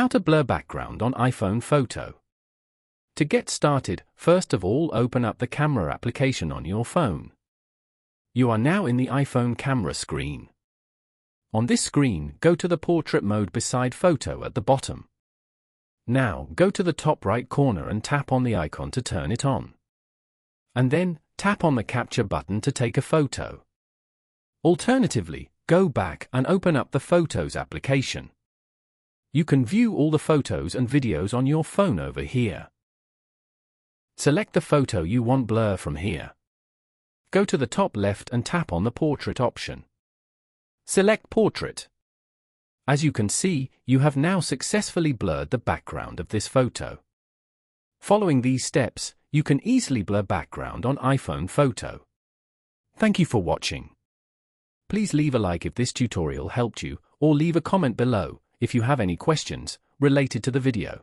How to blur background on iPhone photo. To get started, first of all open up the camera application on your phone. You are now in the iPhone camera screen. On this screen, go to the portrait mode beside photo at the bottom. Now, go to the top right corner and tap on the icon to turn it on. And then, tap on the capture button to take a photo. Alternatively, go back and open up the Photos application. You can view all the photos and videos on your phone over here. Select the photo you want blur from here. Go to the top left and tap on the Portrait option. Select Portrait. As you can see, you have now successfully blurred the background of this photo. Following these steps, you can easily blur background on iPhone photo. Thank you for watching. Please leave a like if this tutorial helped you, or leave a comment below if you have any questions related to the video.